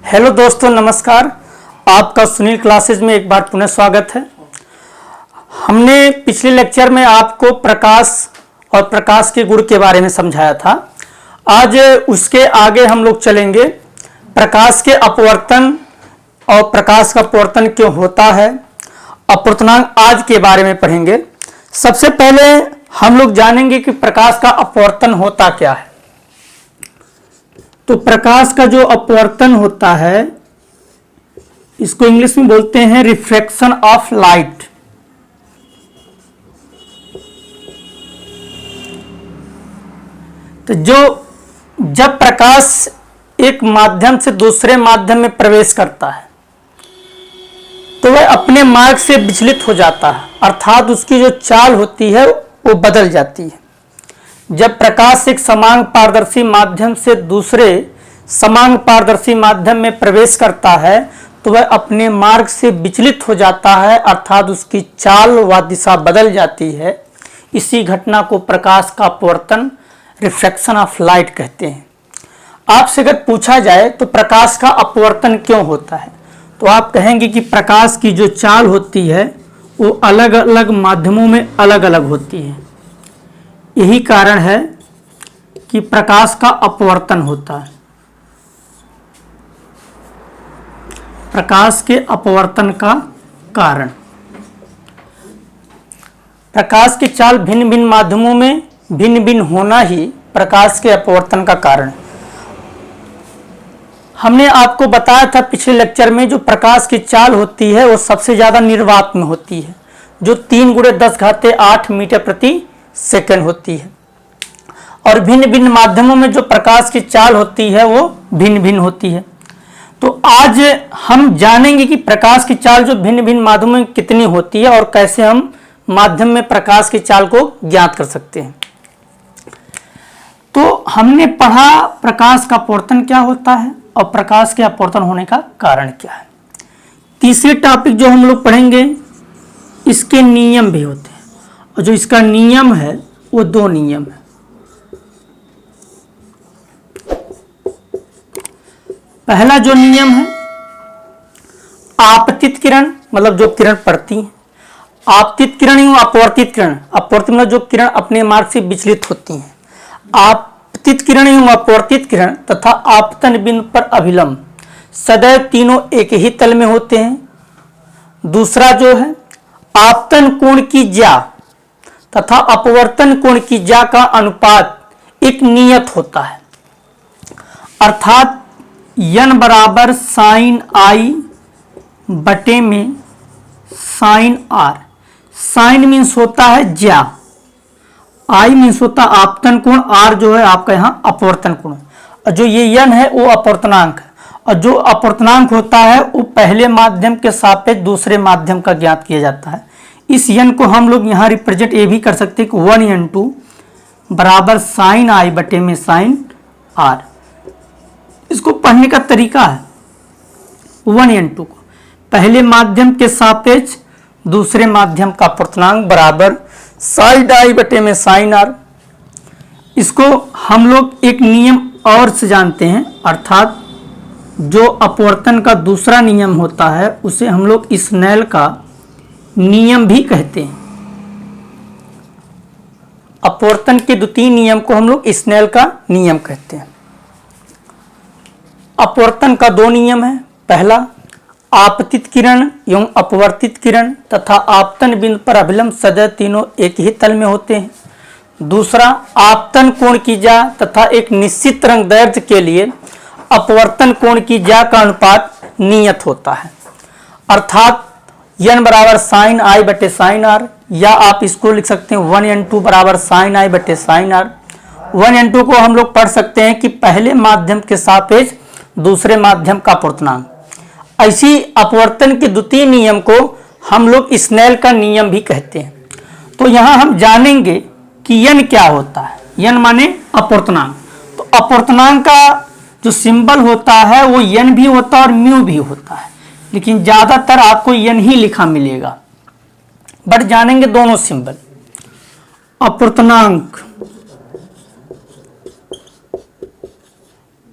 Hello दोस्तों, नमस्कार। आपका सुनील क्लासेज में एक बार पुनः स्वागत है। हमने पिछले लेक्चर में आपको प्रकाश और प्रकाश के गुण के बारे में समझाया था। आज उसके आगे हम लोग चलेंगे। प्रकाश के अपवर्तन और प्रकाश का अपवर्तन क्यों होता है, अपवर्तनांक आज के बारे में पढ़ेंगे। सबसे पहले हम लोग जानेंगे कि प्रकाश का अपवर्तन होता क्या है। तो प्रकाश का जो अपवर्तन होता है, इसको इंग्लिश में बोलते हैं रिफ्रैक्शन ऑफ लाइट। तो जब प्रकाश एक माध्यम से दूसरे माध्यम में प्रवेश करता है तो वह अपने मार्ग से विचलित हो जाता है, अर्थात उसकी जो चाल होती है वो बदल जाती है। जब प्रकाश एक समांग पारदर्शी माध्यम से दूसरे समांग पारदर्शी माध्यम में प्रवेश करता है तो वह अपने मार्ग से विचलित हो जाता है, अर्थात उसकी चाल व दिशा बदल जाती है। इसी घटना को प्रकाश का अपवर्तन, रिफ्रैक्शन ऑफ लाइट कहते हैं। आपसे अगर पूछा जाए तो प्रकाश का अपवर्तन क्यों होता है, तो आप कहेंगे कि प्रकाश की जो चाल होती है वो अलग अलग माध्यमों में अलग अलग होती है। यही कारण है कि प्रकाश का अपवर्तन होता है। प्रकाश के अपवर्तन का कारण, प्रकाश की चाल भिन्न भिन्न माध्यमों में भिन्न भिन्न होना ही प्रकाश के अपवर्तन का कारण। हमने आपको बताया था पिछले लेक्चर में, जो प्रकाश की चाल होती है वो सबसे ज्यादा निर्वात में होती है, जो 3×10⁸ मीटर प्रति सेकंड होती है। और भिन्न भिन्न माध्यमों में जो प्रकाश की चाल होती है वो भिन्न भिन्न होती है। तो आज हम जानेंगे कि प्रकाश की चाल जो भिन्न भिन्न माध्यमों में कितनी होती है और कैसे हम माध्यम में प्रकाश की चाल को ज्ञात कर सकते हैं। तो हमने पढ़ा प्रकाश का अपवर्तन क्या होता है और प्रकाश के अपवर्तन होने का कारण क्या है। तीसरे टॉपिक जो हम लोग पढ़ेंगे, इसके नियम भी होते हैं, और जो इसका नियम है वो 2 नियम है। पहला जो नियम है, आपतित किरण, मतलब जो किरण पड़ती है। आपतित किरण एवं अपवर्तित किरण, अपवर्तित मतलब जो किरण अपने मार्ग से विचलित होती हैं। आपतित किरण एवं अपवर्तित किरण तथा आपतन बिंदु पर अभिलंब सदैव तीनों एक ही तल में होते हैं। दूसरा जो है, आपतन कोण की ज्या तथा अपवर्तन कोण की ज्या का अनुपात एक नियत होता है, अर्थात n बराबर साइन आई बटे में साइन आर। साइन मीन्स होता है ज्या, आई मीन्स होता है आपतन कोण, आर जो है आपका यहाँ अपवर्तन कोण, और जो ये n है वो अपवर्तनांक है। और जो अपवर्तनांक होता है वो पहले माध्यम के सापेक्ष दूसरे माध्यम का ज्ञात किया जाता है। इस n को हम लोग यहाँ रिप्रेजेंट ये भी कर सकते हैं कि 1n2 बराबर साइन आई बटे में साइन आर। इसको पढ़ने का तरीका है, 1n2 को पहले माध्यम के सापेक्ष दूसरे माध्यम का अपवर्तनांक बराबर साइन आई बटे में साइन आर। इसको हम लोग एक नियम और से जानते हैं, अर्थात जो अपवर्तन का दूसरा नियम होता है उसे हम लोग स्नेल का नियम भी कहते हैं। अपवर्तन के द्वितीय नियम को हम लोग स्नेल का नियम कहते हैं। अपवर्तन का 2 नियम है। पहला, आपतित किरण एवं अपवर्तित किरण तथा आपतन बिंदु पर अभिलंब सदैव तीनों एक ही तल में होते हैं। दूसरा, आपतन कोण की ज्या तथा एक निश्चित तरंगदैर्घ्य के लिए अपवर्तन कोण की ज्या का अनुपात नियत होता है, अर्थात n बराबर साइन आई बटे साइन आर, या आप इसको लिख सकते हैं 1n2 बराबर साइन आई बटे साइन आर। 1n2 को हम लोग पढ़ सकते हैं कि पहले माध्यम के सापेक्ष दूसरे माध्यम का अपवर्तनांक। ऐसी अपवर्तन के द्वितीय नियम को हम लोग स्नेल का नियम भी कहते हैं। तो यहाँ हम जानेंगे कि n क्या होता है। n माने अपवर्तनांक। तो अपवर्तनांक का जो सिंबल होता है वो n भी होता है और म्यू भी होता है, लेकिन ज्यादातर आपको n ही लिखा मिलेगा, बट जानेंगे दोनों सिंबल। अपवर्तनांक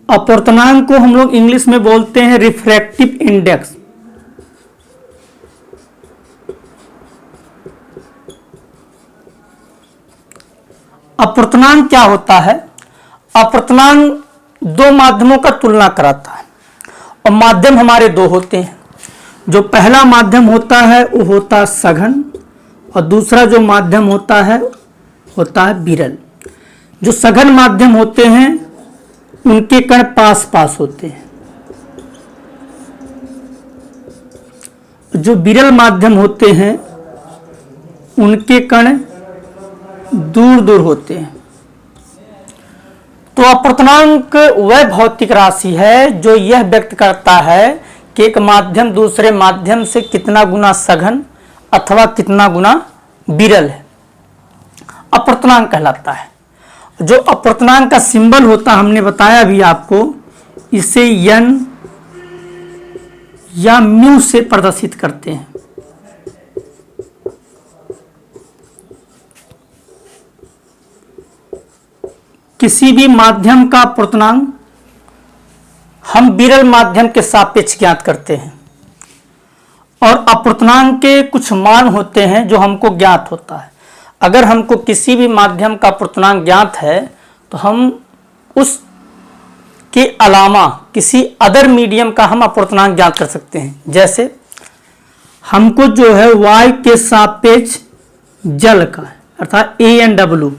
अपूर्णांक को हम लोग इंग्लिश में बोलते हैं रिफ्रैक्टिव इंडेक्स। अपूर्णांक क्या होता है? अपूर्णांक दो माध्यमों का तुलना कराता है और माध्यम हमारे दो होते हैं। जो पहला माध्यम होता है वो होता है सघन और दूसरा जो माध्यम होता है विरल। जो सघन माध्यम होते हैं उनके कण पास पास होते हैं, जो विरल माध्यम होते हैं उनके कण दूर दूर होते हैं। तो अपूर्णांक वह भौतिक राशि है जो यह व्यक्त करता है कि एक माध्यम दूसरे माध्यम से कितना गुना सघन अथवा कितना गुना विरल है, अपूर्णांक कहलाता है। जो अपूर्णांक का सिंबल होता हमने बताया भी आपको, इसे यन या म्यू से प्रदर्शित करते हैं। किसी भी माध्यम का अपूर्णांक हम विरल माध्यम के सापेक्ष ज्ञात करते हैं और अपूर्णांक के कुछ मान होते हैं जो हमको ज्ञात होता है। अगर हमको किसी भी माध्यम का अपूर्णांक ज्ञात है तो हम उस के अलावा किसी अदर मीडियम का हम अपूर्णांक ज्ञात कर सकते हैं। जैसे हमको जो है y के सापेक्ष जल का अर्थात ANW,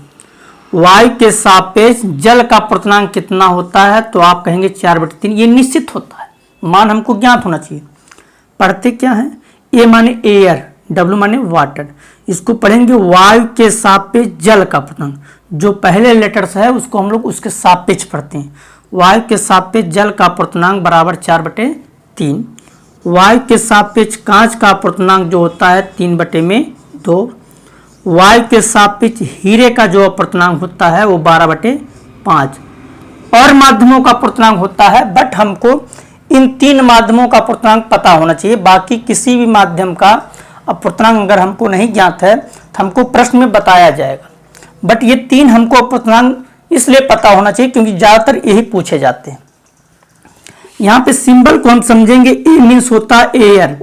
y के सापेक्ष जल का अपूर्णांक कितना होता है तो आप कहेंगे 4/3। ये निश्चित होता है, मान हमको ज्ञात होना चाहिए। पढ़ते क्या है? A माने एयर, W माने वाटर। इसको पढ़ेंगे y के सापेक्ष जल का अपूर्णांक। जो पहले लेटर्स है उसको हम लोग उसके सापेक्ष पढ़ते हैं। y के सापेक्ष जल का अपूर्णांक बराबर 4/3। y के सापेक्ष कांच का अपूर्णांक जो होता है 3/2। y के सापेक्ष हीरे का जो अपूर्णांक होता है वो 12/5। और माध्यमों का अपूर्णांक होता है, बट हमको इन तीन माध्यमों का अपूर्णांक पता होना चाहिए। बाकी किसी भी माध्यम का अपूर्णांक अगर हमको नहीं ज्ञात है तो हमको प्रश्न में बताया जाएगा, बट ये तीन हमको अपूर्णांक इसलिए पता होना चाहिए क्योंकि ज्यादातर यही पूछे जाते हैं। यहाँ पे सिंबल को हम समझेंगे। ए मीन्स होता है एयर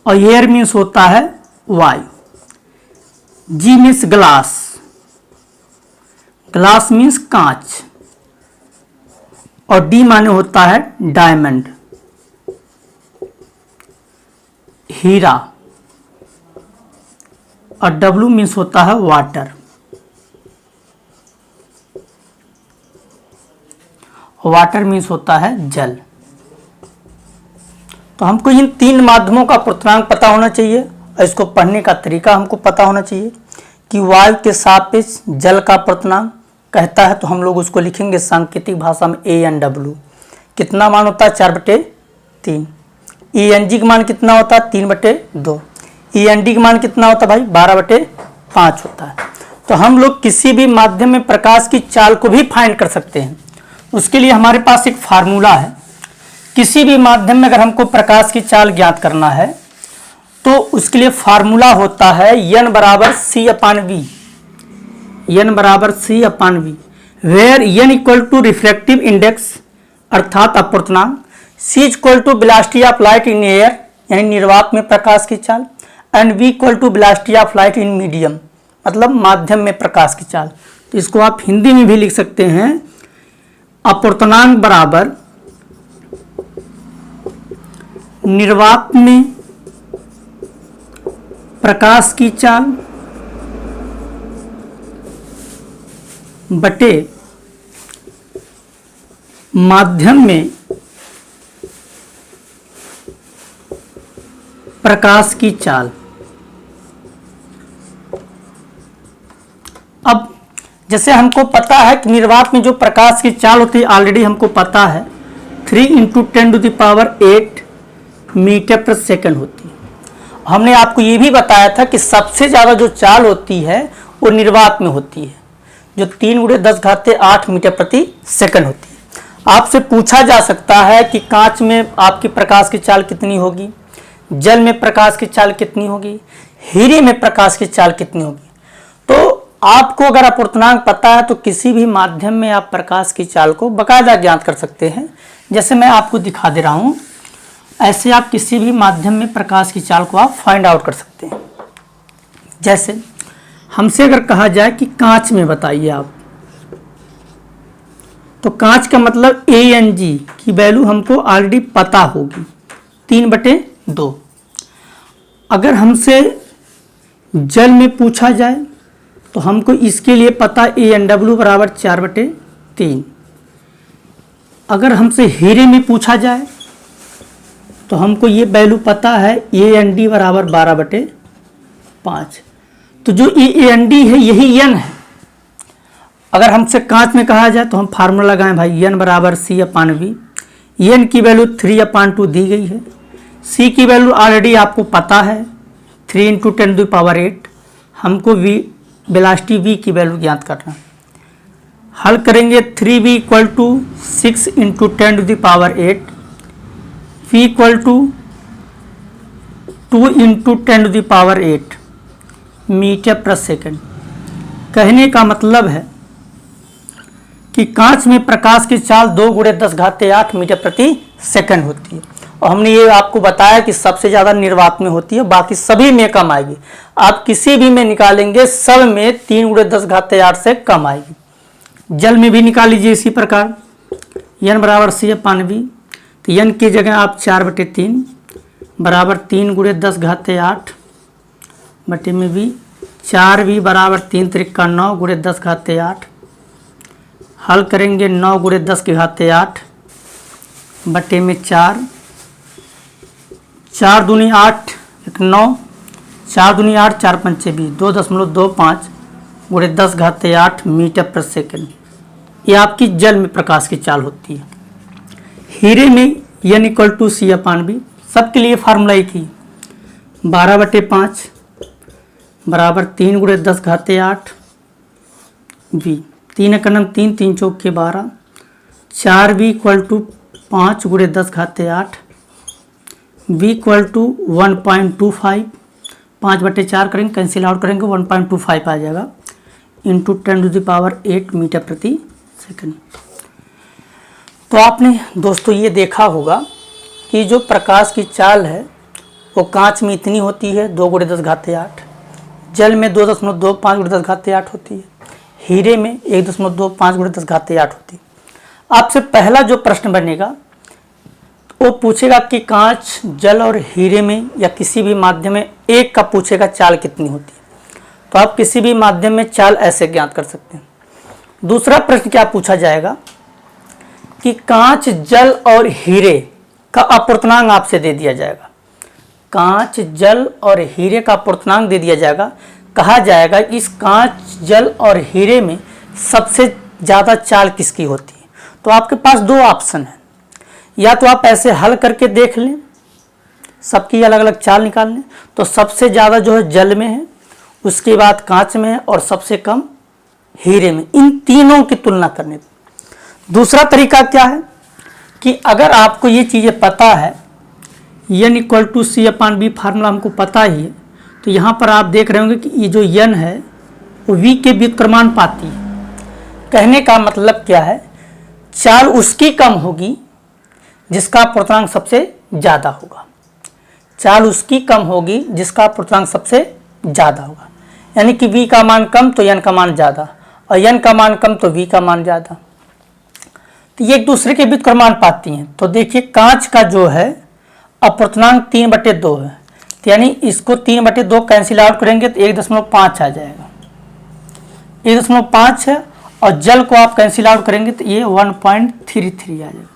और एयर मीन्स होता है वायु। जी मीन्स ग्लास, ग्लास मीन्स कांच और डी माने होता है डायमंड, हीरा और डब्ल्यू मीन्स होता है वाटर। वाटर मीन्स होता है जल। तो हमको इन तीन माध्यमों का अपूर्णांक पता होना चाहिए और इसको पढ़ने का तरीका हमको पता होना चाहिए कि वायु के सापेक्ष जल का अपूर्णांक कहता है तो हम लोग उसको लिखेंगे सांकेतिक भाषा में ANW। कितना मान होता है? 4/3। ENG का मान कितना होता है? 3/2। END का मान कितना होता है भाई? 12/5 होता है। तो हम लोग किसी भी माध्यम में प्रकाश की चाल को भी फाइंड कर सकते हैं। उसके लिए हमारे पास एक फार्मूला है। किसी भी माध्यम में अगर हमको प्रकाश की चाल ज्ञात करना है तो उसके लिए फार्मूला होता है N बराबर C/V। N बराबर C/V, where N equal to refractive index अर्थात अपूर्णांक, C equal to velocity of light in air यानी निर्वात में प्रकाश की चाल, and V equal to velocity of light in medium मतलब माध्यम में प्रकाश की चाल। तो इसको आप हिंदी में भी लिख सकते हैं, अपूर्णांक बराबर निर्वात में प्रकाश की चाल बटे माध्यम में प्रकाश की चाल। अब जैसे हमको पता है कि निर्वात में जो प्रकाश की चाल होती है ऑलरेडी हमको पता है 3 × 10⁸ मीटर पर सेकंड होती है। हमने आपको ये भी बताया था कि सबसे ज़्यादा जो चाल होती है वो निर्वात में होती है जो 3 × 10⁸ मीटर प्रति सेकंड होती है। आपसे पूछा जा सकता है कि कांच में आपकी प्रकाश की चाल कितनी होगी, जल में प्रकाश की चाल कितनी होगी, हीरे में प्रकाश की चाल कितनी होगी। तो आपको अगर अपूर्णांक पता है तो किसी भी माध्यम में आप प्रकाश की चाल को बाकायदा ज्ञात कर सकते हैं। जैसे मैं आपको दिखा दे रहा हूं, ऐसे आप किसी भी माध्यम में प्रकाश की चाल को आप फाइंड आउट कर सकते हैं। जैसे हमसे अगर कहा जाए कि कांच में बताइए आप, तो कांच का मतलब ANG की वैल्यू हमको ऑलरेडी पता होगी 3/2। अगर हमसे जल में पूछा जाए तो हमको इसके लिए पता ANW बराबर 4/3। अगर हमसे हीरे में पूछा जाए तो हमको ये वैल्यू पता है AND बराबर 12/5। तो जो AND है यही n है। अगर हमसे कांच में कहा जाए तो हम फार्मूला लगाएं भाई, n बराबर C/V। n की वैल्यू 3/2 दी गई है। C की वैल्यू ऑलरेडी आपको पता है 3 × 10⁸। हमको वेलोसिटी v की वैल्यू ज्ञात करना। हल करेंगे 3v = 6 × 10⁸, v = 2 × 10⁸ मीटर/सेकंड। कहने का मतलब है कि कांच में प्रकाश की चाल 2 × 10⁸ मीटर/सेकंड होती है। और हमने ये आपको बताया कि सबसे ज़्यादा निर्वात में होती है, बाकी सभी में कम आएगी। आप किसी भी में निकालेंगे सब में 3 × 10⁸ से कम आएगी। जल में भी निकाल लीजिए इसी प्रकार, n बराबर C/V। तो n की जगह आप 4/3 बराबर 3 × 10⁸ बटे में v, 4v बराबर 3 × 3 = 9 × 10⁸। हल करेंगे 9 × 10⁸ बटे में 4, 4 दूनी 8, 1 9, 4 दूनी 8, 4 पंचे 20, 2.25 × 10⁸ मीटर/सेकंड। ये आपकी जल में प्रकाश की चाल होती है। हीरे में n = C/V। सबके लिए फार्मूला एक ही, 12/5 बराबर 3 × 10⁸ v, 3 × 3, 3 × 12, 4v = 5 × 10⁸, v = 1.25, 5/4 करेंगे, कैंसिल आउट करेंगे 1.25 आ जाएगा, इंटू 10⁸ मीटर/सेकंड। तो आपने दोस्तों ये देखा होगा कि जो प्रकाश की चाल है वो कांच में इतनी होती है 2 × 10⁸, जल में 2.25 × 10⁸ होती है, हीरे में 1.25 × 10⁸ होती है। आपसे पहला जो प्रश्न बनेगा वो पूछेगा कि कांच, जल और हीरे में या किसी भी माध्यम में एक का पूछेगा चाल कितनी होती है। तो आप किसी भी माध्यम में चाल ऐसे ज्ञात कर सकते हैं। दूसरा प्रश्न क्या पूछा जाएगा कि कांच, जल और हीरे का अपूर्णांक आपसे दे दिया जाएगा। कांच, जल और हीरे का अपूर्णांक दे दिया जाएगा। कहा जाएगा कि इस कांच, जल और हीरे में सबसे ज़्यादा चाल किसकी होती है। तो आपके पास दो ऑप्शन है, या तो आप ऐसे हल करके देख लें, सबकी अलग अलग चाल निकाल लें। तो सबसे ज़्यादा जो है जल में है, उसके बाद कांच में है और सबसे कम हीरे में। इन तीनों की तुलना करने पर दूसरा तरीका क्या है कि अगर आपको ये चीज़ें पता है, n = C/V फार्मूला हमको पता ही है, तो यहाँ पर आप देख रहे होंगे कि ये जो n है वो v के व्युत्क्रमानुपाती है। कहने का मतलब क्या है, चाल उसकी कम होगी जिसका अपूर्णांक सबसे ज़्यादा होगा। चाल उसकी कम होगी जिसका अपूर्णांक सबसे ज़्यादा होगा। यानी कि v का मान कम तो n का मान ज़्यादा, और n का मान कम तो v का मान ज़्यादा। तो ये एक दूसरे के व्युत्क्रमानुपाती हैं। तो देखिए कांच का जो है अपूर्णांक 3/2 है, तो यानी इसको 3/2 कैंसिल आउट करेंगे तो 1.5 आ जाएगा, 1.5 है। और जल को आप कैंसिल आउट करेंगे तो ये 1.33 आ जाएगा।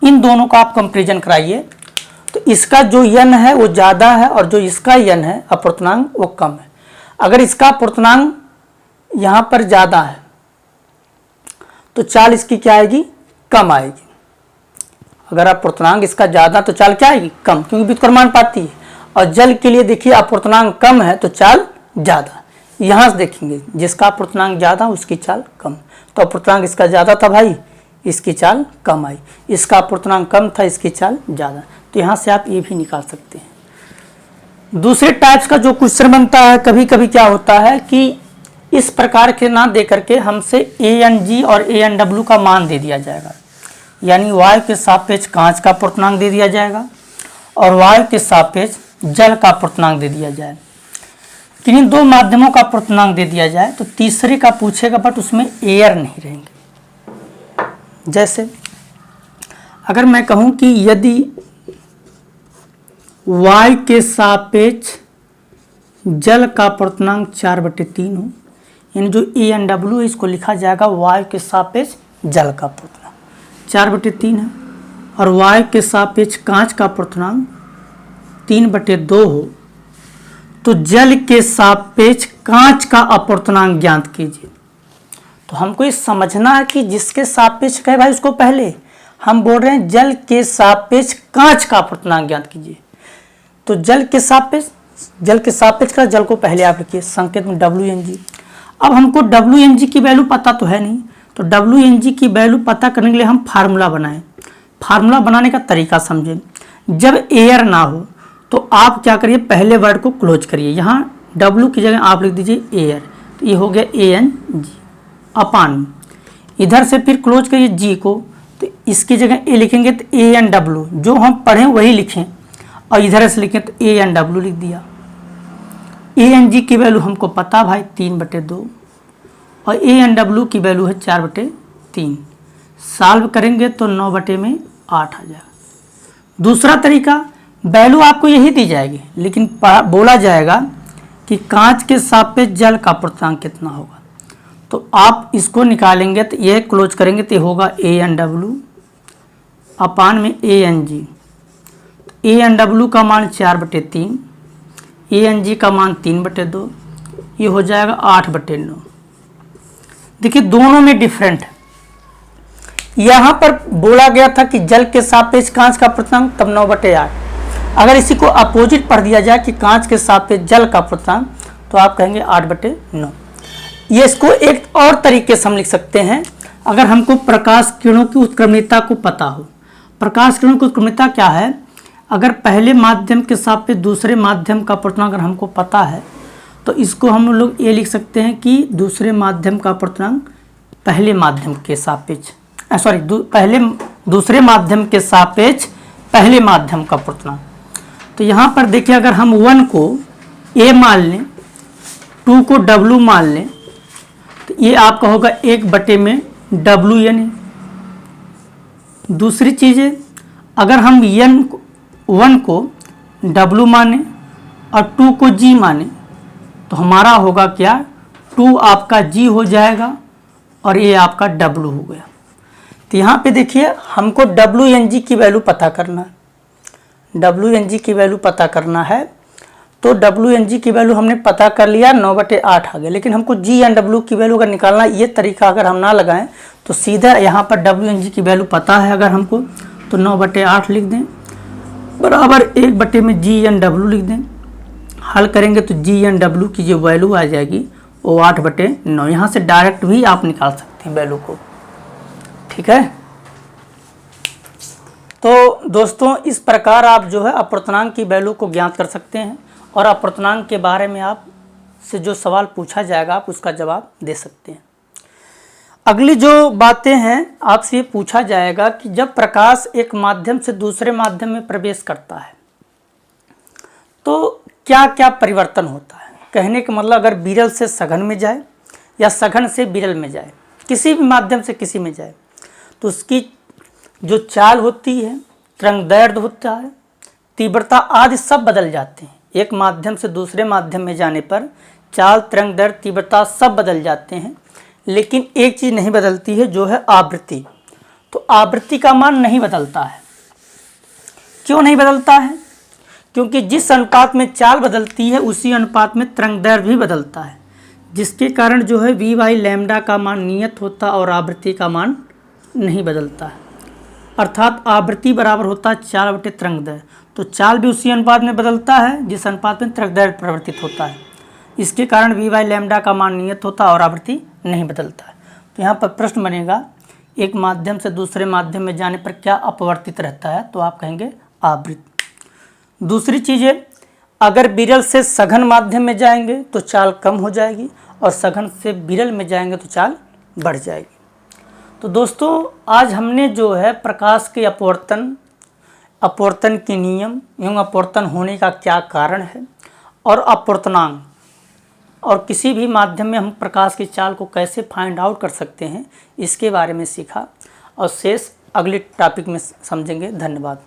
इन दोनों का आप कंपेरिजन कराइए, तो इसका जो n है वो ज़्यादा है और जो इसका n है अपूर्णांक वो कम है। अगर इसका अपूर्णांक यहाँ पर ज़्यादा है तो चाल इसकी क्या आएगी, कम आएगी। अगर अपूर्णांक इसका ज़्यादा तो चाल क्या आएगी, कम, क्योंकि व्युत्क्रमानुपाती है। और जल के लिए देखिए अपूर्णांक कम है तो चाल ज़्यादा। यहाँ से देखेंगे जिसका अपूर्णांक ज़्यादा उसकी चाल कम, तो अपूर्णांक इसका ज़्यादा था भाई, इसकी चाल कम आई। इसका अपूर्णांक कम था, इसकी चाल ज़्यादा। तो यहाँ से आप ये भी निकाल सकते हैं। दूसरे टाइप्स का जो क्वेश्चन बनता है, कभी कभी क्या होता है कि इस प्रकार के ना दे करके हमसे ANG और ANW का मान दे दिया जाएगा, यानी वायु के सापेक्ष कांच का पूर्णांक दे दिया जाएगा और वायु के सापेक्ष जल का पूर्णांक दे दिया जाए। किन्हीं दो माध्यमों का पूर्णांक दे दिया जाए तो तीसरे का पूछेगा, बट उसमें एयर नहीं रहेंगे। जैसे अगर मैं कहूं कि यदि वायु के सापेक्ष जल का पूर्णांक 4/3 हो, यानी जो ANW है इसको लिखा जाएगा वायु के सापेक्ष जल का पूर्णांक 4/3 है, और वायु के सापेक्ष कांच का पूर्णांक 3/2 हो, तो जल के सापेक्ष कांच का अपूर्णांक ज्ञात कीजिए। तो हमको ये समझना है कि जिसके सापेक्ष कहे भाई उसको पहले, हम बोल रहे हैं जल के सापेक्ष कांच का अपूर्णांक ज्ञात कीजिए। तो जल के सापेक्ष का जल को पहले आप लिखिए संकेत में WNG। अब हमको WNG की वैल्यू पता तो है नहीं, तो WNG की वैल्यू पता करने के लिए हम फार्मूला बनाएं। फार्मूला बनाने का तरीका समझें। जब एयर ना हो तो आप क्या करिए, पहले वर्ड को क्लोज करिए। यहाँ W की जगह आप लिख दीजिए एयर, तो ये हो गया ANG अपान। इधर से फिर क्लोज करिए G को, तो इसकी जगह A लिखेंगे तो ANW, जो हम पढ़ें वही लिखें, और इधर से लिखें तो ANW लिख दिया। ANG की वैल्यू हमको पता भाई 3/2 और ANW की वैल्यू है 4/3। सॉल्व करेंगे तो 9/8 आ जाएगा। दूसरा तरीका, वैल्यू आपको यही दी जाएगी, लेकिन बोला जाएगा कि कांच के सापेक्ष जल का पूर्णांक कितना होगा। तो आप इसको निकालेंगे तो ये क्लोज करेंगे तो होगा ANW अपान में ANG। ANW का मान 4/3, ANG का मान 3/2, ये हो जाएगा 8/9। देखिए दोनों में डिफरेंट है। यहाँ पर बोला गया था कि जल के सापेक्ष कांच का पूर्णांक, तब 9/8। अगर इसी को अपोजिट पढ़ दिया जाए कि कांच के सापेक्ष जल का पूर्णांक, तो आप कहेंगे 8/9। ये इसको एक और तरीके से हम लिख सकते हैं। अगर हमको प्रकाश किरणों की उत्क्रमणिता को पता हो, प्रकाश किरणों की उत्क्रमणिता क्या है, अगर पहले माध्यम के सापेक्ष दूसरे माध्यम का पूर्णांक अगर हमको पता है, तो इसको हम लोग ये लिख सकते हैं कि दूसरे माध्यम का पूर्णांक पहले माध्यम के सापेक्ष, दूसरे माध्यम के सापेक्ष पहले माध्यम का पूर्णांक। तो यहाँ पर देखिए, अगर हम 1 को A मान लें, 2 को W मान लें, तो ये आपका होगा 1/WN। दूसरी चीज़ है, अगर हम 1 को W माने और 2 को G माने, तो हमारा होगा क्या, 2 आपका G हो जाएगा और ये आपका W हो गया। तो यहाँ पे देखिए हमको WNG की वैल्यू पता करना है। WNG की वैल्यू पता करना है, तो WNG की वैल्यू हमने पता कर लिया, 9/8 आ गया। लेकिन हमको GNW की वैल्यू अगर निकालना, ये तरीका अगर हम ना लगाएं तो सीधा यहाँ पर WNG की वैल्यू पता है अगर हमको, तो 9/8 लिख दें बराबर 1 में GNW लिख दें। हल करेंगे तो GNW की जो वैल्यू आ जाएगी वो 8/9। यहाँ से डायरेक्ट भी आप निकाल सकते हैं वैल्यू को, ठीक है। तो दोस्तों इस प्रकार आप जो है अपूर्णांक की वैल्यू को ज्ञात कर सकते हैं, और अपूर्णांक के बारे में आप से जो सवाल पूछा जाएगा आप उसका जवाब दे सकते हैं। अगली जो बातें हैं आपसे ये पूछा जाएगा कि जब प्रकाश एक माध्यम से दूसरे माध्यम में प्रवेश करता है तो क्या क्या परिवर्तन होता है। कहने का मतलब, अगर विरल से सघन में जाए या सघन से विरल में जाए, किसी भी माध्यम से किसी में जाए, तो उसकी जो चाल होती है, तरंगदैर्घ्य होता है, तीव्रता आदि सब बदल जाते हैं। एक माध्यम से दूसरे माध्यम में जाने पर चाल, तरंगदैर्घ्य, तीव्रता सब बदल जाते हैं, लेकिन एक चीज़ नहीं बदलती है, जो है आवृत्ति। तो आवृत्ति का मान नहीं बदलता है। क्यों नहीं बदलता है? क्योंकि जिस अनुपात में चाल बदलती है उसी अनुपात में तरंगदैर्घ्य भी बदलता है, जिसके कारण जो है v/λ का मान नियत होता और आवृत्ति का मान नहीं बदलता है। अर्थात आवृत्ति बराबर होता है 4/तरंगदैर्घ्य। तो चाल भी उसी अनुपात में बदलता है जिस अनुपात में तरंगदैर्घ्य परिवर्तित होता है। इसके कारण v/λ का मान नियत होता और आवृत्ति नहीं बदलता है। तो यहाँ पर प्रश्न बनेगा, एक माध्यम से दूसरे माध्यम में जाने पर क्या अपवर्तित रहता है, तो आप कहेंगे आवृत्ति। दूसरी चीज़ है, अगर विरल से सघन माध्यम में जाएंगे तो चाल कम हो जाएगी, और सघन से विरल में जाएंगे तो चाल बढ़ जाएगी। तो दोस्तों आज हमने जो है प्रकाश के अपवर्तन के नियम एवं अपवर्तन होने का क्या कारण है और अपवर्तनांक और किसी भी माध्यम में हम प्रकाश की चाल को कैसे फाइंड आउट कर सकते हैं इसके बारे में सीखा और शेष अगले टॉपिक में समझेंगे। धन्यवाद।